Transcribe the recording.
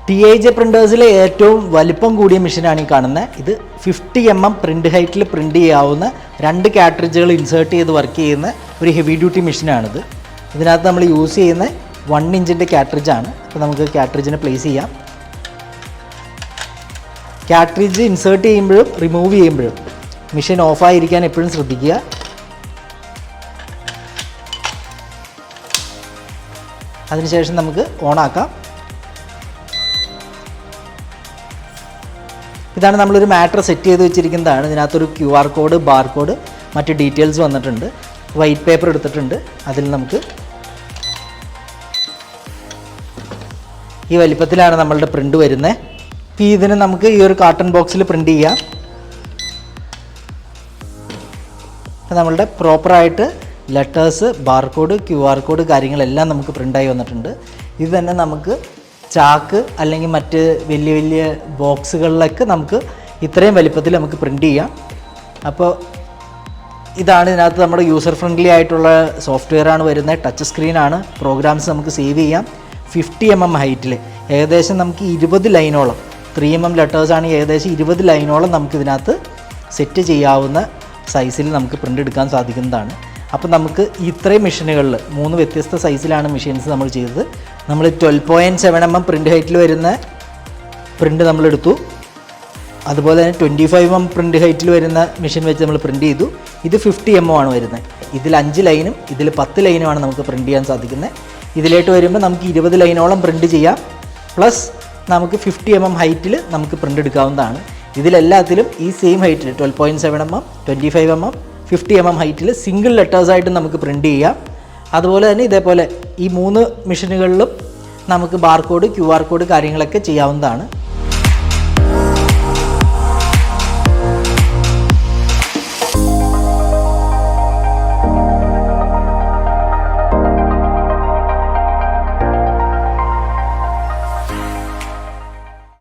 TIJ പ്രിൻറ്റേഴ്സിലെ ഏറ്റവും വലിപ്പം കൂടിയ മെഷീനാണ് ഈ കാണുന്നത്. ഇത് 50 mm പ്രിൻ്റ് ഹൈറ്റിൽ പ്രിൻ്റ് ചെയ്യാവുന്ന 2 കാട്രിഡ്ജുകൾ ഇൻസേർട്ട് ചെയ്ത് വർക്ക് ചെയ്യുന്ന ഒരു ഹെവി ഡ്യൂട്ടി മെഷീനാണിത്. ഇതിനകത്ത് നമ്മൾ യൂസ് ചെയ്യുന്ന 1 ഇഞ്ചിൻ്റെ കാട്രിഡ്ജാണ്. അപ്പോൾ നമുക്ക് കാട്രിഡ്ജിനെ പ്ലേസ് ചെയ്യാം. കാട്രിഡ്ജ് ഇൻസേർട്ട് ചെയ്യുമ്പോഴും റിമൂവ് ചെയ്യുമ്പോഴും മെഷീൻ ഓഫായിരിക്കാൻ എപ്പോഴും ശ്രദ്ധിക്കുക. അതിനുശേഷം നമുക്ക് ഓണാക്കാം. ഇതാണ് നമ്മളൊരു മാറ്റർ സെറ്റ് ചെയ്ത് വെച്ചിരിക്കുന്നതാണ്. ഇതിനകത്തൊരു QR കോഡ്, ബാർ കോഡ്, മറ്റ് ഡീറ്റെയിൽസ് വന്നിട്ടുണ്ട്. വൈറ്റ് പേപ്പർ എടുത്തിട്ടുണ്ട്. അതിൽ നമുക്ക് ഈ വലിപ്പത്തിലാണ് നമ്മളുടെ പ്രിൻ്റ് വരുന്നത്. ഇപ്പോൾ ഇതിന് നമുക്ക് ഈ ഒരു കാർട്ടൺ ബോക്സിൽ പ്രിൻ്റ് ചെയ്യാം. നമ്മളുടെ പ്രോപ്പറായിട്ട് letters, bar code, QR code കാര്യങ്ങളെല്ലാം നമുക്ക് പ്രിൻ്റായി വന്നിട്ടുണ്ട്. ഇത് തന്നെ നമുക്ക് ചാക്ക് അല്ലെങ്കിൽ മറ്റ് വലിയ വലിയ ബോക്സുകളിലൊക്കെ നമുക്ക് ഇത്രയും വലിപ്പത്തിൽ നമുക്ക് പ്രിൻ്റ് ചെയ്യാം. അപ്പോൾ ഇതാണ് ഇതിനകത്ത് നമ്മുടെ യൂസർ ഫ്രണ്ട്ലി ആയിട്ടുള്ള സോഫ്റ്റ്വെയറാണ് വരുന്നത്. ടച്ച് സ്ക്രീനാണ്. പ്രോഗ്രാംസ് നമുക്ക് സേവ് ചെയ്യാം. 50 mm ഹൈറ്റിൽ ഏകദേശം നമുക്ക് 20 ലൈനോളം, 3 mm ലെറ്റേഴ്സാണ്, ഏകദേശം 20 ലൈനോളം നമുക്കിതിനകത്ത് സെറ്റ് ചെയ്യാവുന്ന സൈസിൽ നമുക്ക് പ്രിൻ്റ് എടുക്കാൻ സാധിക്കുന്നതാണ്. അപ്പോൾ നമുക്ക് ഇത്രയും മെഷീനുകളിൽ 3 വ്യത്യസ്ത സൈസിലാണ് മെഷീൻസ് നമ്മൾ ചെയ്തത്. നമ്മൾ 12.7 mm പ്രിൻ്റ് ഹൈറ്റിൽ വരുന്ന പ്രിൻ്റ് നമ്മളെടുത്തു. അതുപോലെ തന്നെ 25 mm പ്രിൻ്റ് ഹൈറ്റിൽ വരുന്ന മെഷീൻ വെച്ച് നമ്മൾ പ്രിൻ്റ് ചെയ്തു. ഇത് 50 mm ആണ് വരുന്നത്. ഇതിൽ 5 ലൈനും ഇതിൽ 10 ലൈനുമാണ് നമുക്ക് പ്രിൻ്റ് ചെയ്യാൻ സാധിക്കുന്നത്. ഇതിലേക്ക് വരുമ്പോൾ നമുക്ക് 20 ലൈനോളം പ്രിൻ്റ് ചെയ്യാം. പ്ലസ് നമുക്ക് 50 mm ഹൈറ്റിൽ നമുക്ക് പ്രിൻ്റ് എടുക്കാവുന്നതാണ്. ഇതിലെല്ലാത്തിലും ഈ സെയിം ഹൈറ്റിൽ 12.7 mm, 25 mm, 50 mm ഹൈറ്റിൽ സിംഗിൾ ലെറ്റേഴ്സായിട്ട് നമുക്ക് പ്രിൻ്റ് ചെയ്യാം. അതുപോലെ തന്നെ ഇതേപോലെ ഈ 3 മെഷീനുകളിലും നമുക്ക് ബാർ കോഡ്, QR കോഡ് കാര്യങ്ങളൊക്കെ ചെയ്യാവുന്നതാണ്.